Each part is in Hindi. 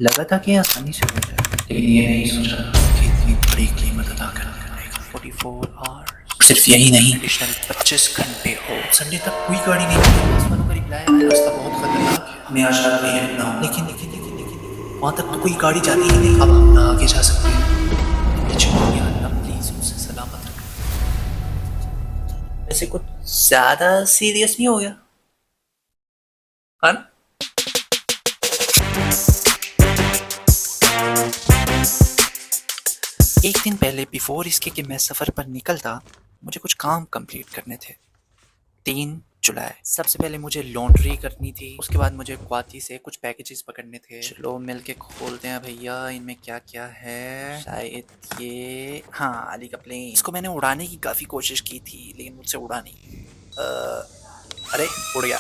लगा था कि आसानी से हो जाए, लेकिन ये नहीं सोचा कि इतनी बड़ी कीमत अदा करना पड़ेगा। 44 आवर्स, सिर्फ यही नहीं, एडिशनल 25 घंटे हो। संडे तक कोई गाड़ी नहीं मिली। पास वालों का रिप्लाई है, रास्ता बहुत खतरनाक है, मैं आज रात नहीं रुकना हूं। लेकिन वहां तक तो कोई गाड़ी जाती ही नहीं। अब हम ना आगे जा सकते हैं। पीछे हो गया, अल्लाह प्लीज उसे सलामत रखना। वैसे कुछ ज्यादा सीरियस नहीं हो गया, है ना? एक दिन पहले बिफोर इसके कि मैं सफ़र पर निकलता, मुझे कुछ काम कंप्लीट करने थे। 3 जुलाई, सबसे पहले मुझे लॉन्ड्री करनी थी, उसके बाद मुझे गुवाहाटी से कुछ पैकेजेस पकड़ने थे। चलो मिल के खोलते हैं भैया, इनमें क्या क्या है। शायद ये, हाँ, अली का प्लेन। इसको मैंने उड़ाने की काफ़ी कोशिश की थी, लेकिन मुझसे उड़ा नहीं। अरे, उड़ गया।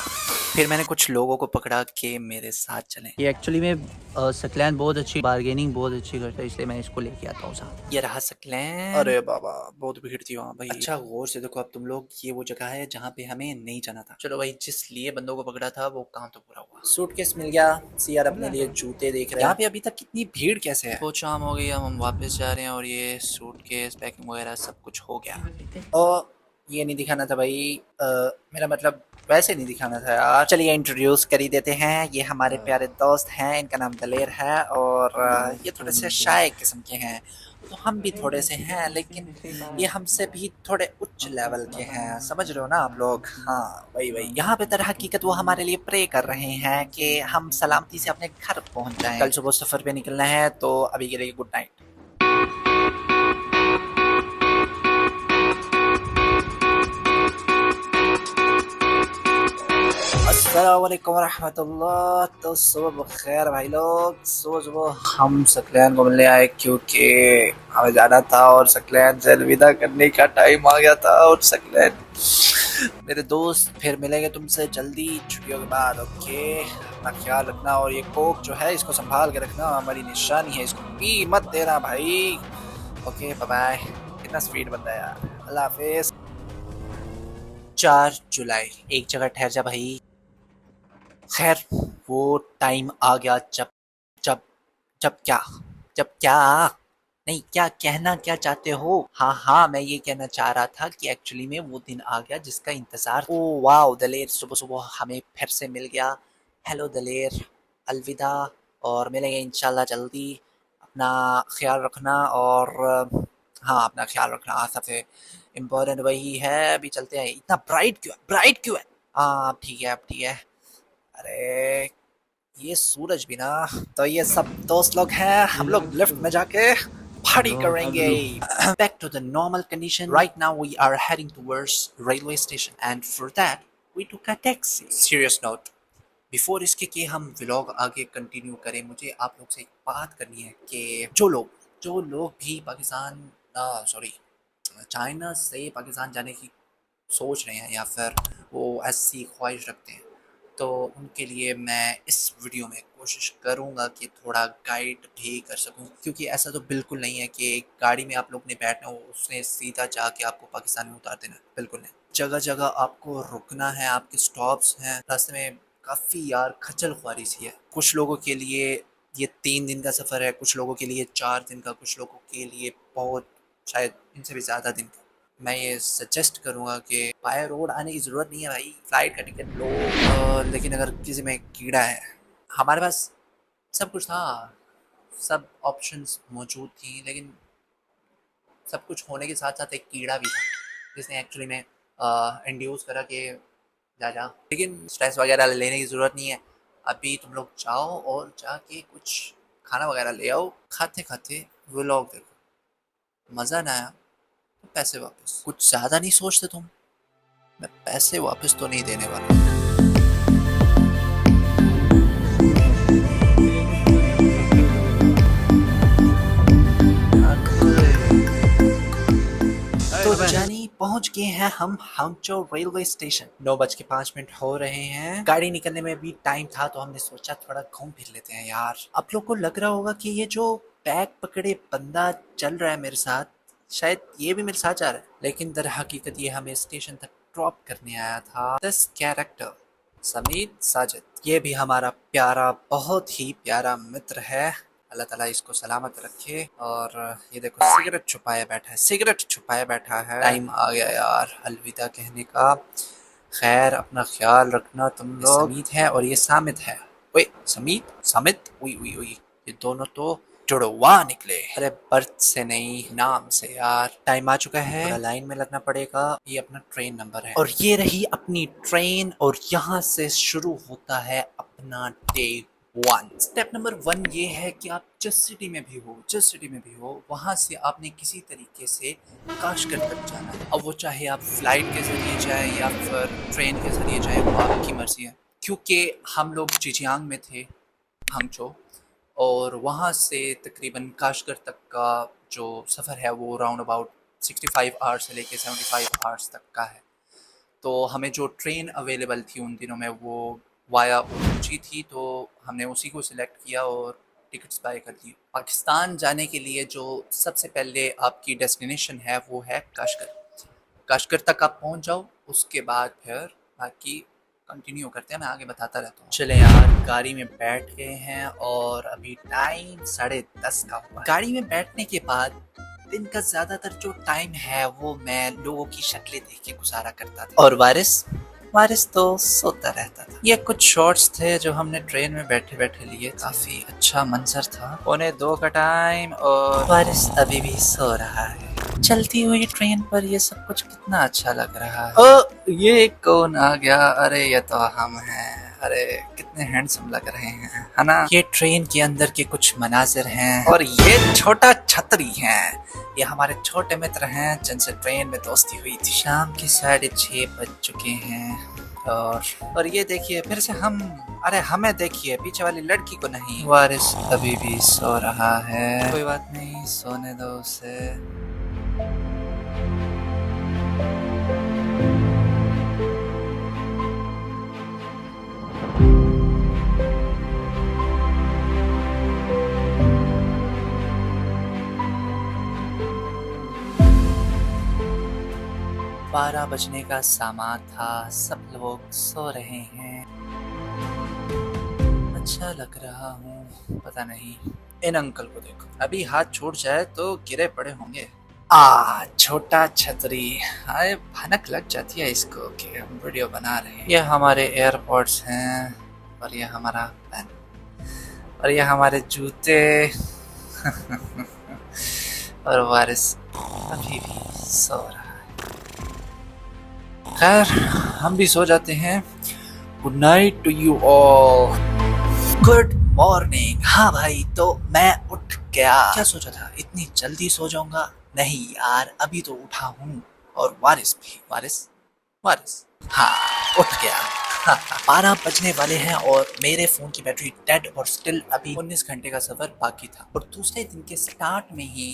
फिर मैंने कुछ लोगों को पकड़ा के मेरे साथ चलें। ये एक्चुअली में सकलैन बहुत अच्छी बार्गेनिंग बहुत अच्छी करता है, इसलिए मैं इसको लेके आता हूँ साथ। ये रहा सकलैन। अरे बाबा, बहुत भीड़ थी वहाँ भाई। अच्छा गौर से देखो अब तुम लोग, ये वो जगह है जहाँ पे हमें नहीं जाना था। चलो भाई, जिस लिए बंदों को पकड़ा था वो काम तो पूरा हुआ। सूटकेस मिल गया। सीआर अपने लिए जूते देख रहे हैं। यहाँ पे अभी तक कितनी भीड़ कैसे है? तो शाम हो गई, हम वापस जा रहे हैं और ये सूटकेस पैकिंग वगैरह सब कुछ हो गया। और ये नहीं दिखाना था भाई, मेरा मतलब वैसे नहीं दिखाना था यार। चलिए इंट्रोड्यूस कर ही देते हैं, ये हमारे प्यारे दोस्त हैं, इनका नाम दलेर है और ये थोड़े से शाय किस्म के हैं। तो हम भी थोड़े से हैं, लेकिन ये हमसे भी थोड़े उच्च लेवल के हैं, समझ रहे हो ना आप लोग? हाँ, वही वही। यहाँ पे तर हकीकत वो हमारे लिए प्रे कर रहे हैं कि हम सलामती से अपने घर पहुंच जाएं। कल सुबह सफर पे निकलना है, तो अभी के लिए गुड नाइट। अस्सलामुअलैकुम वरहमतुल्लाह। तो सुबह बखैर भाई लोग। सुबह सुबह हम सकलैन को मिलने आए, क्योंकि हमें जाना था और सकलैन से अलविदा करने का टाइम आ गया था। और सकलैन, मेरे दोस्त, फिर मिलेंगे तुमसे जल्दी छुट्टियों के बाद। ओके, अपना ख्याल रखना और ये कोक जो है इसको संभाल के रखना, हमारी निशानी है, इसको पी मत देना भाई। Okay, bye bye. कितना स्पीड बंदा है यार। अल्लाह हाफिज। 4 जुलाई, एक जगह ठहर जा भाई। खैर, वो टाइम आ गया जब जब जब क्या जब क्या नहीं, क्या कहना क्या चाहते हो? हाँ हाँ, मैं ये कहना चाह रहा था कि एक्चुअली में वो दिन आ गया जिसका इंतजार। ओ वाह दलेर, सुबह सुबह हमें फिर से मिल गया। हेलो दलेर, अलविदा, और मिलेंगे इंशाल्लाह जल्दी। अपना ख्याल रखना और हाँ, अपना ख्याल रखना सबसे इम्पोर्टेंट वही है। अभी चलते हैं। इतना ब्राइट क्यों है? ब्राइट क्यों है? हाँ, अब ठीक है, अब ठीक है। अरे, ये सूरज भी ना। तो ये सब दोस्त लोग हैं, हम लोग लिफ्ट में जाके पार्टी करेंगे। Back to the normal condition. Right now we are heading towards railway station and for that we took a taxi. Serious note, before इसके कि हम व्लॉग आगे कंटिन्यू करें, मुझे आप लोग से एक बात करनी है कि जो लोग भी पाकिस्तान, सॉरी, चाइना से पाकिस्तान जाने की सोच रहे हैं या फिर वो ऐसी ख्वाहिश रखते हैं, तो उनके लिए मैं इस वीडियो में कोशिश करूँगा कि थोड़ा गाइड भी कर सकूँ, क्योंकि ऐसा तो बिल्कुल नहीं है कि एक गाड़ी में आप लोग ने बैठना हो, उसने सीधा जाके आपको पाकिस्तान में उतार देना, बिल्कुल नहीं। जगह जगह आपको रुकना है, आपके स्टॉप्स हैं रास्ते में। काफ़ी यार खज्जल ख्वारी सी है। कुछ लोगों के लिए ये 3 दिन का सफ़र है, कुछ लोगों के लिए 4 दिन का, कुछ लोगों के लिए बहुत, शायद इनसे भी ज़्यादा दिन का। मैं ये सजेस्ट करूँगा कि बाय रोड आने की ज़रूरत नहीं है भाई, फ़्लाइट का टिकट लो। लेकिन अगर किसी में कीड़ा है, हमारे पास सब कुछ था, सब ऑप्शंस मौजूद थी, लेकिन सब कुछ होने के साथ साथ एक कीड़ा भी था, जिसने एक्चुअली में इंड्यूस करा कि जा जा। लेकिन स्ट्रेस वगैरह लेने की ज़रूरत नहीं है। अभी तुम लोग जाओ और जाके कुछ खाना वगैरह ले आओ, खाते खाते व्लॉग देखो। मज़ा ना आया तो पैसे वापस। कुछ ज़्यादा नहीं सोचते तुम? मैं पैसे वापस तो नहीं देने वाला। तो जानी पहुंच गए हैं हम हंगचो रेलवे स्टेशन। 9:05 हो रहे हैं। गाड़ी निकलने में भी टाइम था, तो हमने सोचा थोड़ा घूम फिर लेते हैं यार। आप लोग को लग रहा होगा कि ये जो बैग पकड़े बंदा चल रहा है मेरे साथ, शायद ये भी मेरे साथ जा रहा है, लेकिन दर हकीकत ये हमें स्टेशन तक ड्रॉप करने आया था। This character Sameer Sajid. ये भी हमारा प्यारा, बहुत ही प्यारा मित्र है। अल्लाह ताला इसको सलामत रखे। और ये देखो सिगरेट छुपाया बैठा है, सिगरेट छुपाया बैठा है। टाइम आ गया यार अलविदा कहने का। खैर अपना ख्याल रखना तुम लोग। समीत है और ये सामित है। ओए समीत सामित, उई उई उई, ये दोनों तो जुड़वा निकले। अरे बर्थ से नहीं, नाम से यार। टाइम आ चुका है, थोड़ा लाइन में लगना पड़ेगा। ये अपना ट्रेन नंबर है और ये रही अपनी ट्रेन, और यहाँ से शुरू होता है अपना डे 1। स्टेप नंबर 1 ये है कि आप जिस सिटी में भी हो, जिस सिटी में भी हो, वहाँ से आपने किसी तरीके से काशगढ़ तक जाना है। अब वो चाहे आप फ्लाइट के जरिए जाए या फिर ट्रेन के जरिए जाए, वो आपकी मर्जी है। क्योंकि हम लोग जिजियांग में थे, हंगचो, और वहाँ से तकरीबन काशगढ़ तक का जो सफ़र है वो राउंड अबाउट 65 आवर्स से लेके 75 आवर्स तक का है। तो हमें जो ट्रेन अवेलेबल थी उन दिनों में वो वाया ऊँची थी, तो हमने उसी को सिलेक्ट किया और टिकट्स बाय कर दी। पाकिस्तान जाने के लिए जो सबसे पहले आपकी डेस्टिनेशन है वो है काशगढ़। काशगढ़ तक आप पहुंच जाओ, उसके बाद फिर बाकी कंटिन्यू करते हैं, मैं आगे बताता रहता हूँ। चले यार गाड़ी में बैठ गए हैं और अभी टाइम 10:30 का हुआ। गाड़ी में बैठने के बाद दिन का ज्यादातर जो टाइम है वो मैं लोगों की शक्लें देख के गुजारा करता था, और वारिस वारिस तो सोता रहता था। ये कुछ शॉट्स थे जो हमने ट्रेन में बैठे बैठे लिए। काफी अच्छा मंजर था। 1:45 का टाइम और वारिस अभी भी सो रहा है। चलती हुई ट्रेन पर ये सब कुछ कितना अच्छा लग रहा है। ओ ये कौन आ गया? अरे ये तो हम हैं। अरे कितने हैंडसम लग रहे हैं, है ना? ये ट्रेन के अंदर के कुछ मनाजिर हैं, और ये छोटा छतरी हैं। ये हमारे छोटे मित्र हैं जिनसे ट्रेन में दोस्ती हुई थी। शाम के 6:30 बज चुके हैं और ये देखिए फिर से हम, अरे हमें देखिए, पीछे वाली लड़की को नहीं। वारिस अभी भी सो रहा है। कोई बात नहीं, सोने दो उसे। बारह बजने का सामान था, सब लोग सो रहे हैं। अच्छा लग रहा हूँ, पता नहीं। इन अंकल को देखो, अभी हाथ छूट जाए तो गिरे पड़े होंगे। छोटा छतरी। हाय भनक लग जाती है इसको कि हम वीडियो बना रहे हैं। ये हमारे एयरपोर्ट्स हैं, और ये हमारा पेन, और ये हमारे जूते। और वारिस अभी भी सो रहा है। खैर हम भी सो जाते हैं। Good night to you all. Good morning. हाँ भाई, तो मैं उठ गया। क्या सोचा था इतनी जल्दी सो जाऊंगा? नहीं यार, अभी तो उठा हूँ। और वारिस भी। वारिस वारिस हाँ उठ गया। 12 बजने वाले हैं और मेरे फोन की बैटरी डेड, और स्टिल अभी 19 घंटे का सफर बाकी था। और दूसरे दिन के स्टार्ट में ही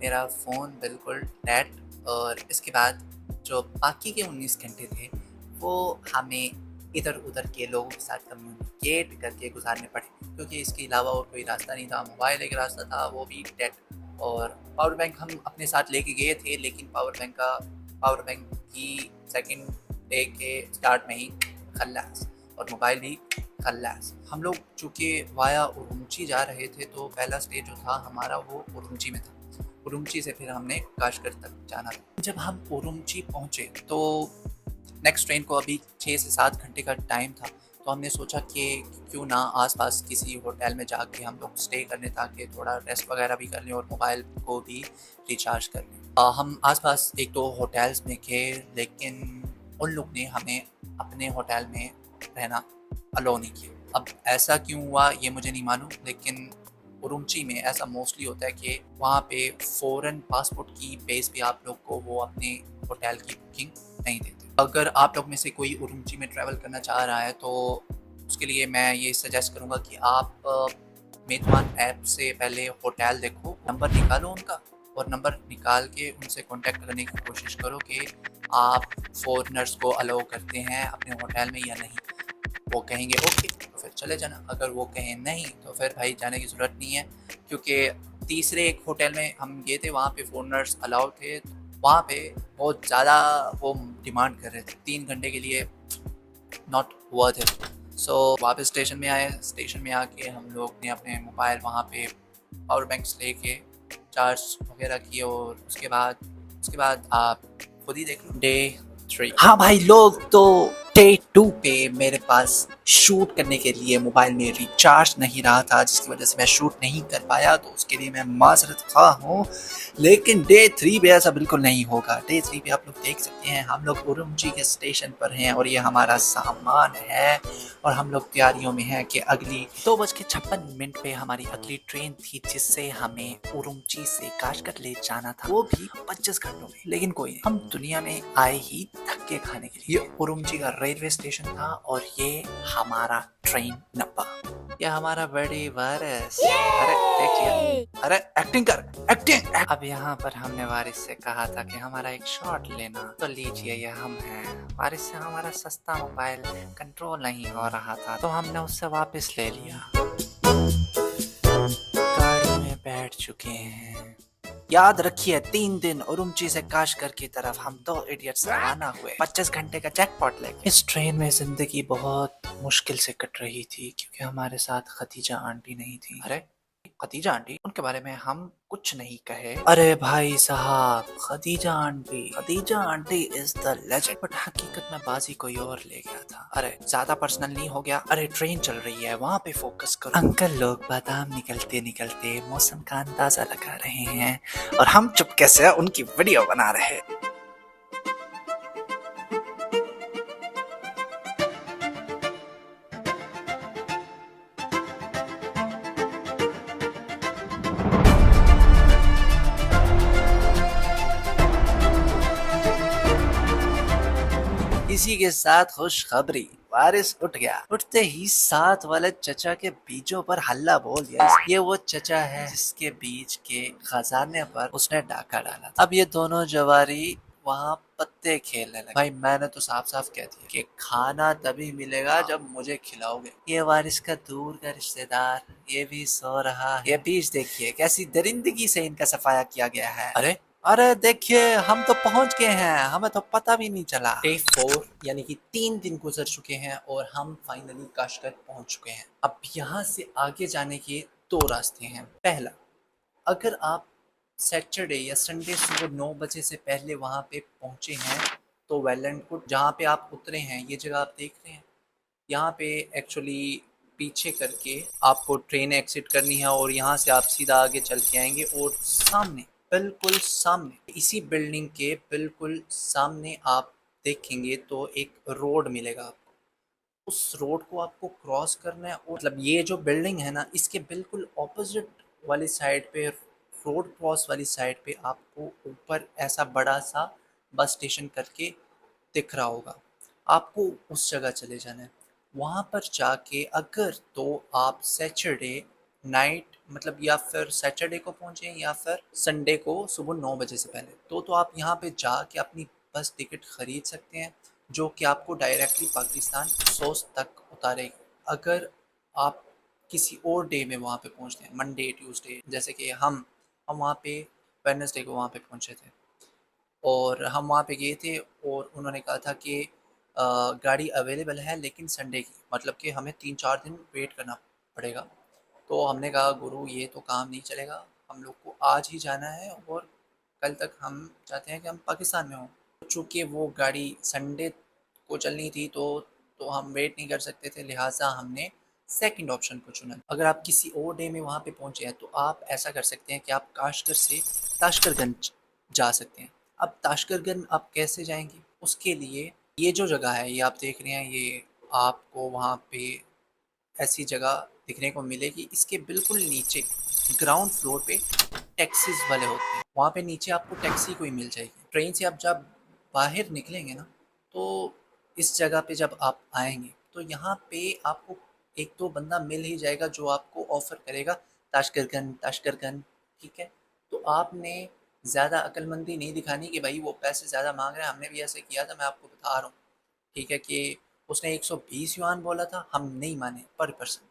मेरा फोन बिल्कुल डेड, और इसके बाद जो बाकी के 19 घंटे थे वो हमें इधर उधर के लोगों के साथ कम्युनिकेट करके गुजारने पड़े, क्योंकि इसके अलावा और कोई रास्ता नहीं था। मोबाइल एक रास्ता था, वो भी डेड। और पावर बैंक हम अपने साथ लेके गए थे, लेकिन पावर बैंक की सेकंड डे के स्टार्ट में ही खल्लास, और मोबाइल भी खल्लास। हम लोग चूँकि वाया उरुमची जा रहे थे, तो पहला स्टे जो था हमारा वो उरुमची में था। उरुमची से फिर हमने काशगढ़ तक जाना था। जब हम उरुमची पहुँचे तो नेक्स्ट ट्रेन को अभी 6 से 7 घंटे का टाइम था, तो हमने सोचा कि क्यों ना आसपास किसी होटल में जाके हम लोग स्टे करने, ताकि थोड़ा रेस्ट वगैरह भी कर लें और मोबाइल को भी रिचार्ज कर लें। हम आसपास एक दो होटल्स में गए, लेकिन उन लोग ने हमें अपने होटल में रहना अलाउ नहीं किया। अब ऐसा क्यों हुआ ये मुझे नहीं मालूम, लेकिन उरुमची में ऐसा मोस्टली होता है कि वहाँ पे फ़ौरन पासपोर्ट की बेस पे आप लोग को वो अपने होटल की बुकिंग नहीं देते। अगर आप लोग में से कोई उरुमची में ट्रैवल करना चाह रहा है तो उसके लिए मैं ये सजेस्ट करूँगा कि आप मेजबान ऐप से पहले होटल देखो, नंबर निकालो उनका, और नंबर निकाल के उनसे कांटेक्ट करने की कोशिश करो कि आप फॉरेनर्स को अलाउ करते हैं अपने होटल में या नहीं। वो कहेंगे ओके तो फिर चले जाना, अगर वो कहें नहीं तो फिर भाई जाने की ज़रूरत नहीं है। क्योंकि तीसरे एक होटल में हम गए थे, वहाँ पे फॉरेनर्स अलाउ थे, वहाँ पे बहुत ज़्यादा वो डिमांड कर रहे थे। 3 घंटे के लिए नॉट वर्थ इट। वापस स्टेशन में आए। स्टेशन में आके हम लोग ने अपने मोबाइल वहाँ पे पावर बैंक्स लेके चार्ज वगैरह किए और उसके बाद आप खुद ही देख लो। डे 3। हाँ भाई लोग, तो डे 2 पे मेरे पास शूट करने के लिए मोबाइल में रिचार्ज नहीं रहा था, जिसकी वजह से मैं शूट नहीं कर पाया, तो उसके लिए मैं माजरत खा हूँ। लेकिन डे 3 पे ऐसा बिल्कुल नहीं होगा। डे 3 पे आप लोग देख सकते हैं हम लोग उरुमची के स्टेशन पर हैं और ये हमारा सामान है और हम लोग तैयारियों में हैं कि अगली 2:56 पे हमारी अगली ट्रेन थी, जिससे हमें उरुमची से काशगढ़ ले जाना था, वो भी 25 घंटों में। लेकिन कोई नहीं, हम दुनिया में आए ही धक्के खाने के लिए। ये उरुमची का रेलवे स्टेशन था और ये हमारा ट्रेन नब्बा, ये हमारा बड़ी वारिस। अरे देख लिया, अरे एक्टिंग कर, एक्टिंग। अब यहाँ पर हमने वारिस से कहा था कि हमारा एक शॉट लेना, तो लीजिए ये हम हैं। वारिस से हमारा सस्ता मोबाइल कंट्रोल नहीं हो रहा था, तो हमने उससे वापस ले लिया। गाड़ी में बैठ चुके हैं। याद रखिए 3 दिन उरुमची से काशगढ़ की तरफ हम 2 इडियट्स रवाना हुए 25 घंटे का जैकपॉट लेके। इस ट्रेन में जिंदगी बहुत मुश्किल से कट रही थी क्योंकि हमारे साथ खतीजा आंटी नहीं थी। अरे खतीजा आंटी, उनके बारे में हम कुछ नहीं कहे। अरे भाई साहब, Khatija aunty is the legend, but हकीकत में बाजी कोई और ले गया था। अरे ज्यादा पर्सनल नहीं हो गया? अरे ट्रेन चल रही है, वहाँ पे फोकस करो। अंकल लोग बादाम निकलते निकलते मौसम का अंदाजा लगा रहे हैं और हम चुपके से उनकी वीडियो बना रहे हैं। इसी के साथ खुशखबरी, वारिस उठ गया। उठते ही साथ वाले चचा के बीजों पर हल्ला बोल दिया। ये वो चचा है जिसके बीज के खजाने पर उसने डाका डाला था। अब ये दोनों जवारी वहाँ पत्ते खेलने लगे। भाई मैंने तो साफ साफ कह दिया कि खाना तभी मिलेगा जब मुझे खिलाओगे। ये वारिस का दूर का रिश्तेदार, ये भी सो रहा है। ये बीज देखिए कैसी दरिंदगी से इनका सफाया किया गया है। अरे देखिए, हम तो पहुंच गए हैं, हमें तो पता भी नहीं चला। डे 4 यानी कि 3 दिन गुजर चुके हैं और हम फाइनली काशगढ़ पहुंच चुके हैं। अब यहाँ से आगे जाने के 2 रास्ते हैं। पहला, अगर आप सैटरडे या संडे सुबह 9 बजे से पहले वहाँ पे पहुँचे हैं तो वेल एंड गुड। जहाँ पे आप उतरे हैं, ये जगह आप देख रहे हैं, यहाँ पे एक्चुअली पीछे करके आपको ट्रेन एग्जिट करनी है और यहाँ से आप सीधा आगे चल के आएंगे और सामने, बिल्कुल सामने, इसी बिल्डिंग के बिल्कुल सामने आप देखेंगे तो एक रोड मिलेगा आपको। उस रोड को आपको क्रॉस करना है और मतलब ये जो बिल्डिंग है ना, इसके बिल्कुल ऑपोजिट वाली साइड पे, रोड क्रॉस वाली साइड पे आपको ऊपर ऐसा बड़ा सा बस स्टेशन करके दिख रहा होगा। आपको उस जगह चले जाना है। वहाँ पर जाके अगर तो आप सैटरडे नाइट, मतलब या फिर सैटरडे को पहुँचे या फिर संडे को सुबह 9 बजे से पहले, तो आप यहाँ पे जाके अपनी बस टिकट ख़रीद सकते हैं जो कि आपको डायरेक्टली पाकिस्तान सोस तक उतारेगी। अगर आप किसी और डे में वहाँ पे पहुँचते हैं, मंडे ट्यूसडे, जैसे कि हम वहाँ पे वेडनेसडे को वहाँ पे पहुँचे थे और हम वहाँ पे गए थे और उन्होंने कहा था कि गाड़ी अवेलेबल है लेकिन संडे की, मतलब कि हमें 3-4 दिन वेट करना पड़ेगा। तो हमने कहा गुरु ये तो काम नहीं चलेगा, हम लोग को आज ही जाना है और कल तक हम चाहते हैं कि हम पाकिस्तान में हों। चूँकि वो गाड़ी संडे को चलनी थी तो हम वेट नहीं कर सकते थे, लिहाजा हमने सेकंड ऑप्शन को चुना। अगर आप किसी और डे में वहाँ पे पहुँचे हैं तो आप ऐसा कर सकते हैं कि आप काशगढ़ से ताशकरगंज जा सकते हैं। अब ताशकरगंज आप कैसे जाएंगे? उसके लिए ये जो जगह है, ये आप देख रहे हैं, ये आपको वहाँ पे ऐसी जगह दिखने को मिलेगी। इसके बिल्कुल नीचे ग्राउंड फ्लोर पे टैक्सीज वाले होते हैं, वहाँ पे नीचे आपको टैक्सी कोई मिल जाएगी। ट्रेन से आप जब बाहर निकलेंगे ना, तो इस जगह पे जब आप आएंगे तो यहाँ पे आपको एक दो बंदा मिल ही जाएगा जो आपको ऑफ़र करेगा ताशकरगंज ताशकरगंज, ठीक है। तो आपने ज़्यादा अक्लमंदी नहीं दिखानी कि भाई वो पैसे ज़्यादा मांग रहे हैं, हमने भी ऐसे किया था, मैं आपको बता रहा हूँ, ठीक है। कि उसने 120 युआन बोला था, हम नहीं माने पर पर्सन,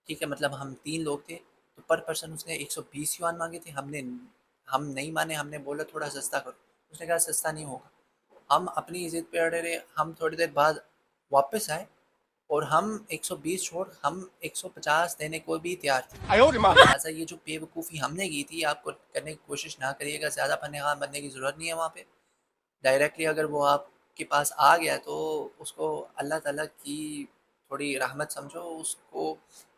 ठीक है। मतलब हम 3 लोग थे तो पर पर्सन उसने 120 युआन मांगे थे, हम नहीं माने, हमने बोला थोड़ा सस्ता करो, उसने कहा सस्ता नहीं होगा। हम अपनी ज़िद पे अड़े रहे, हम थोड़ी देर बाद वापस आए और हम 120 छोड़ हम 150 देने को भी तैयार थे। लिहाजा ये जो बेवकूफ़ी हमने की थी आपको करने की कोशिश ना करिएगा, ज़्यादा पन्नेगान बनने की ज़रूरत नहीं है वहाँ पे। डायरेक्टली अगर वो आपके पास आ गया तो उसको अल्लाह ताला की थोड़ी रहमत समझो, उसको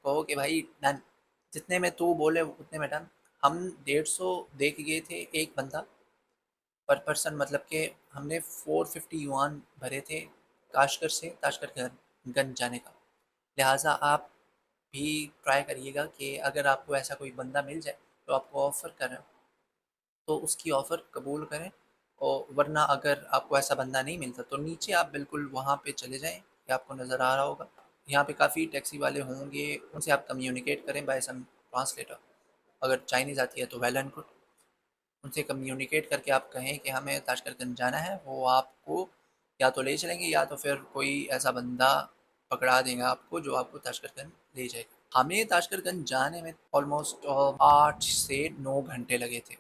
कहो कि भाई डन, जितने में तू बोले उतने में डन। हम 150 दे के गए थे एक बंदा पर पर्सन, मतलब कि हमने 450 युआन भरे थे काशगर से ताशकंद जाने का। लिहाजा आप भी ट्राई करिएगा कि अगर आपको ऐसा कोई बंदा मिल जाए तो आपको ऑफ़र करें तो उसकी ऑफ़र कबूल करें, और वरना अगर आपको ऐसा बंदा नहीं मिलता तो नीचे आप बिल्कुल वहाँ पे चले जाएँ, ये आपको नज़र आ रहा होगा। यहाँ पे काफ़ी टैक्सी वाले होंगे, उनसे आप कम्युनिकेट करें बाय सम ट्रांसलेटर। अगर चाइनीज़ आती है तो वेल एंड गुड। उनसे कम्युनिकेट करके आप कहें कि हमें ताशकंद जाना है, वो आपको या तो ले चलेंगे या तो फिर कोई ऐसा बंदा पकड़ा देंगे आपको जो आपको ताशकंद ले जाएगा। हमें ताशकंद जाने में ऑलमोस्ट 8 से 9 घंटे लगे थे।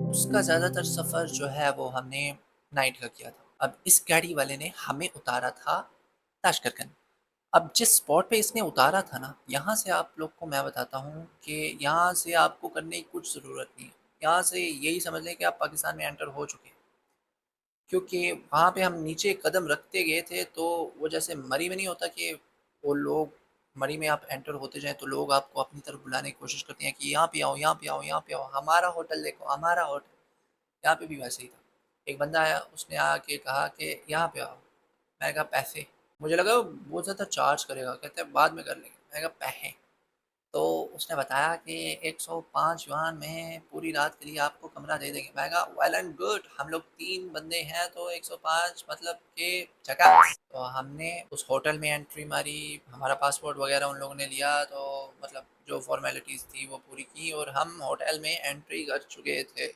उसका ज़्यादातर सफ़र जो है वो हमने नाइट का किया था। अब इस गाड़ी वाले ने हमें उतारा था ताशकंद। अब जिस स्पॉट पे इसने उतारा था ना, यहाँ से आप लोग को मैं बताता हूँ कि यहाँ से आपको करने की कुछ ज़रूरत नहीं है। यहाँ से यही समझ लें कि आप पाकिस्तान में एंटर हो चुके हैं। क्योंकि वहाँ पे हम नीचे कदम रखते गए थे तो वो जैसे मरी में नहीं होता कि वो लोग, मरी में आप एंटर होते जाएँ तो लोग आपको अपनी तरफ बुलाने की कोशिश करते हैं कि यहाँ पे आओ, यहाँ पे आओ, यहाँ पे आओ, हमारा होटल देखो, हमारा होटल। यहाँ पे भी वैसे ही था। एक बंदा आया, उसने आके कहा कि यहाँ पे आओ। मैंने कहा पैसे? मुझे लगा वो बहुत ज़्यादा चार्ज करेगा, कहते हैं बाद में कर लेंगे। मैंने कहा पैसे? तो उसने बताया कि 105 युआन में पूरी रात के लिए आपको कमरा दे देंगे। मैंने कहा वेल एंड गुड, हम लोग 3 बंदे हैं तो 105 मतलब कि झकास। तो हमने उस होटल में एंट्री मारी, हमारा पासपोर्ट वगैरह उन लोगों ने लिया, तो मतलब जो फॉर्मेलिटीज़ थी वो पूरी की और हम होटल में एंट्री कर चुके थे।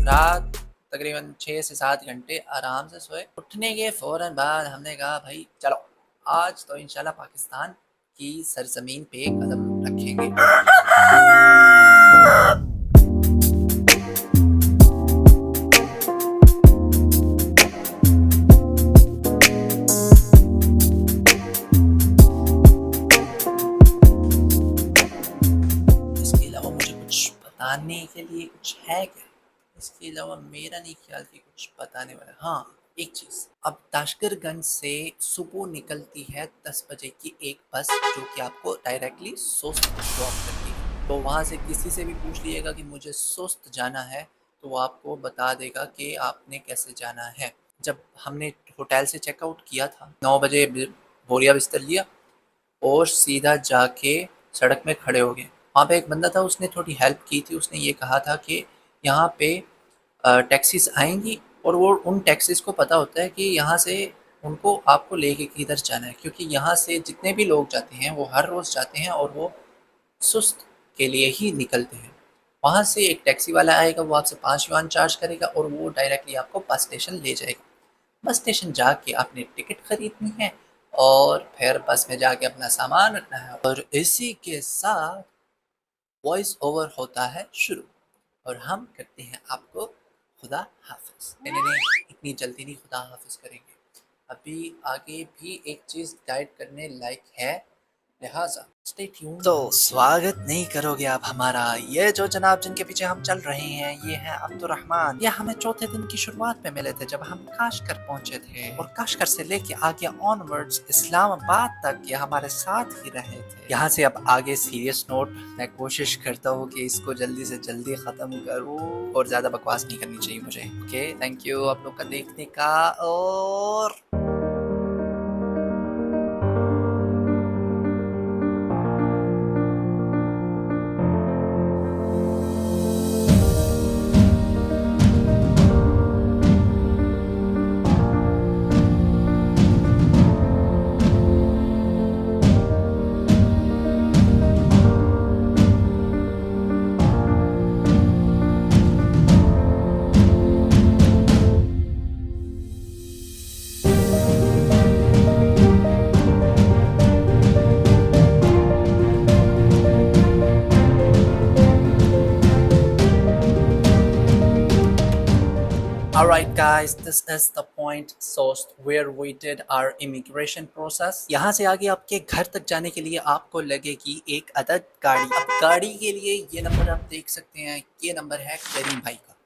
रात तकरीबन 6 से 7 घंटे आराम से सोए। उठने के फ़ौरन बाद हमने कहा भाई चलो आज तो इंशाल्लाह पाकिस्तान की सरज़मीन पे कदम रखेंगे। इसके अलावा मुझे कुछ बताने के लिए कुछ है क्या? इसके अलावा मेरा नहीं ख्याल कि कुछ बताने वाला। हाँ, एक चीज़, अब ताशकरगंज से सुबह निकलती है 10 बजे की एक बस जो कि आपको डायरेक्टली सोस्त ड्रॉप करती है। तो वहाँ से किसी से भी पूछ लीजिएगा कि मुझे सोस्त जाना है, तो वो आपको बता देगा कि आपने कैसे जाना है। जब हमने होटल से चेकआउट किया था 9 बजे बोरिया बिस्तर लिया और सीधा जाके सड़क में खड़े हो गए। वहाँ पे एक बंदा था, उसने थोड़ी हेल्प की थी। उसने ये कहा था कि यहाँ पे टैक्सीज़ आएँगी और वो उन टैक्सीज़ को पता होता है कि यहाँ से उनको आपको लेके किधर जाना है, क्योंकि यहाँ से जितने भी लोग जाते हैं वो हर रोज़ जाते हैं और वो सुस्त के लिए ही निकलते हैं। वहाँ से एक टैक्सी वाला आएगा, वो आपसे 5 युआन चार्ज करेगा और वो डायरेक्टली आपको बस स्टेशन ले जाएगा। बस स्टेशन जाके आपने टिकट खरीदनी है और फिर बस में जाके अपना सामान रखना है और इसी के साथ वॉइस ओवर होता है शुरू और हम करते हैं आपको खुदा हाफिज़। नहीं, इतनी जल्दी नहीं खुदा हाफिज़ करेंगे। अभी आगे भी एक चीज़ गाइड करने लायक है, लिहाजा स्टे ट्यून। तो स्वागत नहीं करोगे आप हमारा। ये जो जनाब जिनके पीछे हम चल रहे हैं ये हैं अब्दुर्रहमान। ये हमें चौथे दिन की शुरुआत में मिले थे जब हम काशगर पहुंचे थे और काशगर से लेके आगे ऑनवर्ड्स इस्लामाबाद तक ये हमारे साथ ही रहे थे। यहाँ से अब आगे सीरियस नोट, मैं कोशिश करता हूँ कि इसको जल्दी से जल्दी ख़त्म करूँ और ज़्यादा बकवास नहीं करनी चाहिए मुझे। ओके, थैंक यू आप लोग का देखने का। और Alright guys, this is the point source where we did our immigration process. यहाँ से आगे आपके घर तक जाने के लिए आपको लगेगी एक अदद गाड़ी। अब गाड़ी के लिए ये नंबर आप देख सकते हैं, ये नंबर है करीम भाई का।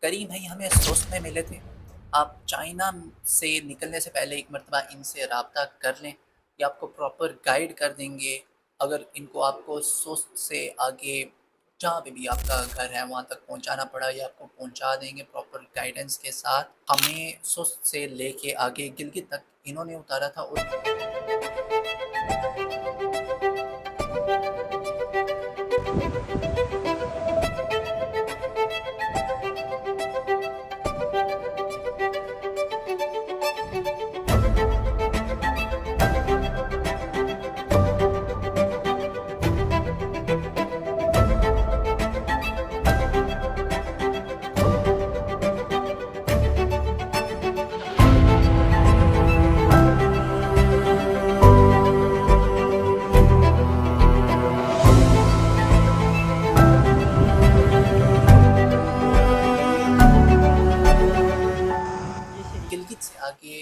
करीम भाई हमें सोस्ट में मिले थे। आप चाइना से निकलने से पहले एक मरतबा इनसे रब्ता कर लें, ये आपको प्रॉपर गाइड कर देंगे। अगर इनको आपको सोस्ट से आगे जहाँ पे भी आपका घर है वहाँ तक पहुँचाना पड़ा, ये आपको पहुँचा देंगे प्रॉपर गाइडेंस के साथ। हमें सुस्त से लेके आगे गिलगित तक इन्होंने उतारा था। और गिलगित से आगे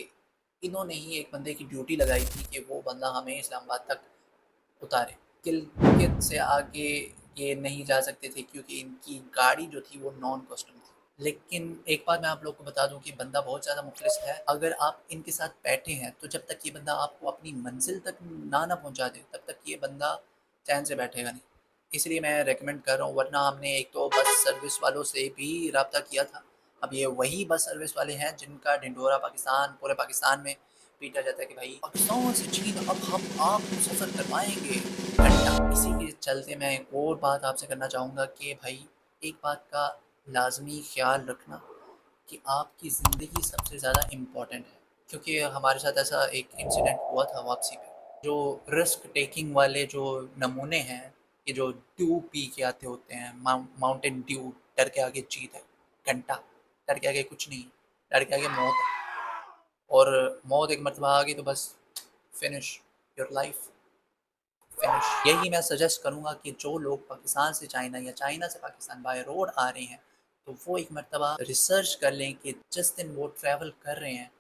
इन्होंने ही एक बंदे की ड्यूटी लगाई थी कि वो बंदा हमें इस्लामाबाद तक उतारे। गिलगित से आगे ये नहीं जा सकते थे क्योंकि इनकी गाड़ी जो थी वो नॉन कस्टम थी। लेकिन एक बात मैं आप लोग को बता दूं कि बंदा बहुत ज़्यादा मुखलिस है। अगर आप इनके साथ बैठे हैं तो जब तक ये बंदा आपको अपनी मंजिल तक ना पहुंचा दे तब तक ये बंदा चैन से बैठेगा नहीं। इसलिए मैं रेकमेंड कर रहा हूँ, वरना हमने एक तो बस सर्विस वालों से भी रब्ता किया था। अब ये वही बस सर्विस वाले हैं जिनका ढिंढोरा पाकिस्तान, पूरे पाकिस्तान में पीटा जाता है कि भाई पाकिस्तान से चीन अब हम आपको सफ़र करवाएंगे घंटा। इसी के चलते मैं एक और बात आपसे करना चाहूँगा कि भाई एक बात का लाजमी ख्याल रखना कि आपकी ज़िंदगी सबसे ज़्यादा इम्पॉर्टेंट है। क्योंकि हमारे साथ ऐसा एक इंसिडेंट हुआ था वापसी पे। जो रिस्क टेकिंग वाले जो नमूने हैं, ये जो ड्यू पी के आते होते हैं, माउंटेन ड्यू, डर के आगे जीत है घंटा, डर के आगे कुछ नहीं, डर के आगे मौत है। और मौत एक मरतबा आ गई तो बस फिनिश योर लाइफ, फिनिश। यही मैं सजेस्ट करूँगा कि जो लोग पाकिस्तान से चाइना या चाइना से पाकिस्तान बाय रोड आ रहे हैं तो वो एक मरतबा रिसर्च कर लें कि जिस दिन वो ट्रैवल कर रहे हैं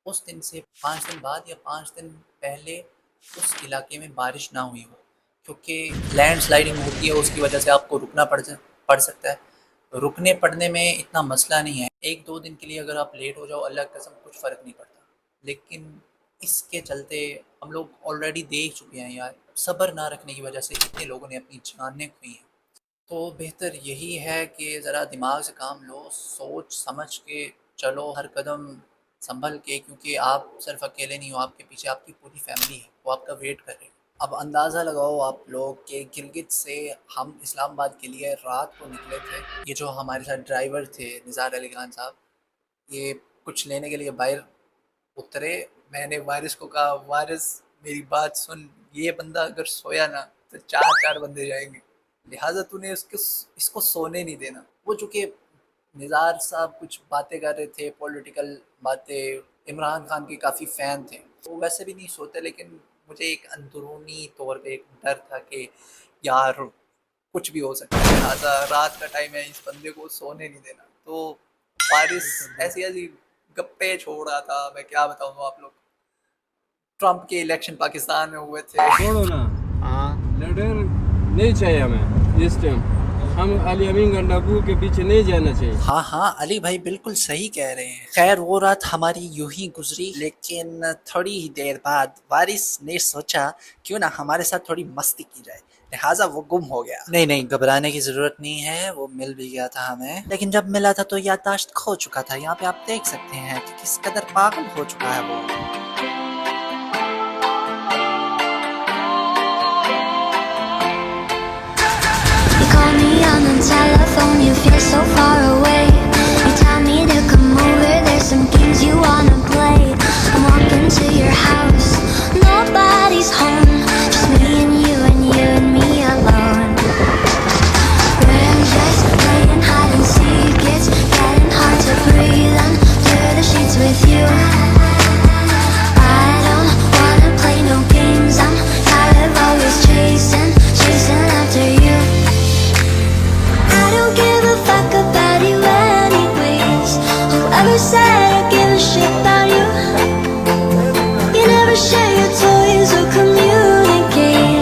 उस दिन से 5 दिन बाद या 5 दिन पहले उस इलाके में बारिश ना हुई हो, क्योंकि लैंड स्लाइडिंग होती है, उसकी वजह से आपको रुकना पड़ सकता है। रुकने पड़ने में इतना मसला नहीं है, 1-2 दिन के लिए अगर आप लेट हो जाओ अल्लाह की कसम कुछ फ़र्क नहीं पड़ता। लेकिन इसके चलते हम लोग ऑलरेडी देख चुके हैं यार, सब्र ना रखने की वजह से कितने लोगों ने अपनी जानें खोई हैं। तो बेहतर यही है कि ज़रा दिमाग से काम लो, सोच समझ के चलो, हर कदम संभल के, क्योंकि आप सिर्फ अकेले नहीं हो, आपके पीछे आपकी पूरी फैमिली है, वो आपका वेट कर रही है। अब अंदाज़ा लगाओ आप लोग कि गिलगित से हम इस्लामाबाद के लिए रात को निकले थे। ये जो हमारे साथ ड्राइवर थे निज़ार अली खान साहब, ये कुछ लेने के लिए बाहर उतरे। मैंने वारिस को कहा, वारिस मेरी बात सुन, ये बंदा अगर सोया ना तो 4-4 बंदे जाएंगे, लिहाजा तूने इसको सोने नहीं देना। वो चूँकि निज़ार साहब कुछ बातें कर रहे थे, पॉलिटिकल बातें, इमरान खान के काफ़ी फ़ैन थे, वो वैसे भी नहीं सोते। लेकिन मुझे एक अंदरूनी तौर पे एक डर था कि यार कुछ भी हो सकता है, लिहाजा रात का टाइम है, इस बंदे को सोने नहीं देना। तो वारिस ऐसी ऐसी गप्पे छोड़ रहा था, मैं क्या बताऊँ आप लोग। ट्रंप के इलेक्शन पाकिस्तान में हुए थे। छोड़ो ना, हाँ लीडर नहीं चाहिए हमें इस टाइम। हम अली अमीन गंडाकू के पीछे नहीं जाना चाहिए। हाँ, अली भाई बिल्कुल सही कह रहे हैं। खैर वो रात हमारी यूं ही गुजरी, लेकिन थोड़ी ही देर बाद वारिस ने सोचा क्यों ना हमारे साथ थोड़ी मस्ती की जाए, लिहाजा वो गुम हो गया। नहीं, घबराने की जरूरत नहीं है, वो मिल भी गया था हमें, लेकिन जब मिला था तो याददाश्त खो चुका था। यहाँ पे आप देख सकते हैं कि किस कदर पागल हो चुका है वो। On the telephone, you feel so far away. You tell me to come over, there's some games you wanna play. I'm walking to your house, nobody's home, just me and you and me alone. We're just playing hide and seek, it's getting hard to breathe under the sheets with you. I don't wanna play no games, I'm tired of always chasing after you. I don't give never said I give a shit about you. You never share your toys or communicate.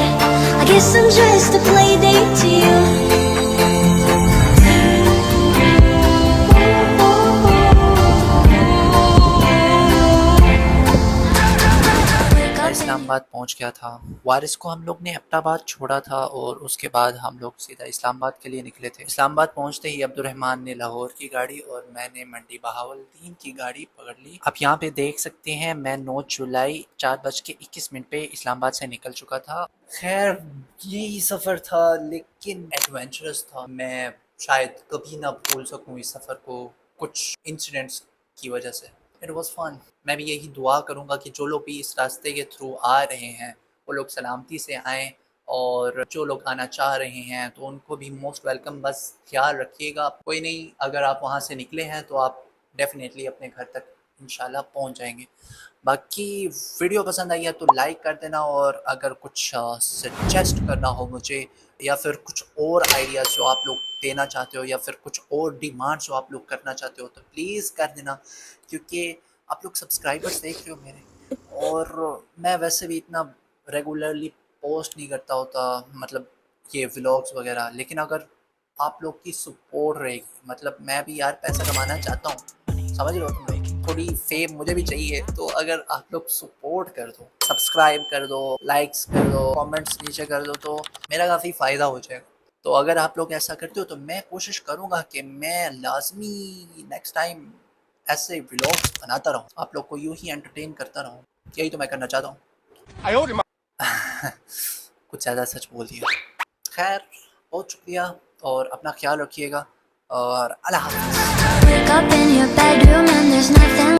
I guess I'm just a play date to you. मैं इस्लामाबाद पहुंच गया था। वारिस को हम लोग ने एबटाबाद छोड़ा था और उसके बाद हम लोग सीधा इस्लामाबाद के लिए निकले थे। इस्लामाबाद पहुंचते ही अब्दुर्रहमान ने लाहौर की गाड़ी और मैंने मंडी बहावलदीन की गाड़ी पकड़ ली। आप यहाँ पे देख सकते हैं मैं 9 जुलाई 4:21 पे इस्लामाबाद से निकल चुका था। खैर यही सफ़र था लेकिन एडवेंचरस था। मैं शायद कभी ना भूल सकूँ इस सफ़र को, कुछ इंसिडेंट्स की वजह से। It was fun. मैं भी यही दुआ करूँगा कि जो लोग भी इस रास्ते के थ्रू आ रहे हैं वो लोग सलामती से आएँ, और जो लोग आना चाह रहे हैं तो उनको भी मोस्ट वेलकम। बस ख्याल रखिएगा। कोई नहीं, अगर आप वहाँ से निकले हैं तो आप डेफिनेटली अपने घर तक इंशाल्लाह पहुँच जाएंगे। बाकी वीडियो पसंद आई है तो लाइक कर देना, और अगर कुछ सजेस्ट करना हो मुझे, या फिर कुछ और आइडियाज़ जो आप लोग देना चाहते हो, या फिर कुछ और डिमांड्स जो आप लोग करना चाहते हो, तो प्लीज़ कर देना, क्योंकि आप लोग सब्सक्राइबर्स देख रहे हो मेरे, और मैं वैसे भी इतना रेगुलरली पोस्ट नहीं करता होता, मतलब ये व्लॉग्स वगैरह। लेकिन अगर आप लोग की सपोर्ट रहेगी, मतलब मैं भी यार पैसा कमाना चाहता हूँ, समझ रहे हो तुम लोग, थोड़ी फेम मुझे भी चाहिए। तो अगर आप लोग सपोर्ट कर दो, सब्सक्राइब कर दो, लाइक्स कर दो, कमेंट्स नीचे कर दो, तो मेरा काफ़ी फ़ायदा हो जाएगा। तो अगर आप लोग ऐसा करते हो तो मैं कोशिश करूँगा कि मैं लाजमी नेक्स्ट टाइम ऐसे व्लॉग्स बनाता रहूँ, आप लोग को यूँ ही एंटरटेन करता रहूँ। यही तो मैं करना चाहता हूँ। कुछ ज़्यादा सच बोल दिया। खैर बहुत शुक्रिया, और अपना ख्याल रखिएगा, और अल्लाह हाफ़िज़। Wake up in your bedroom and there's nothing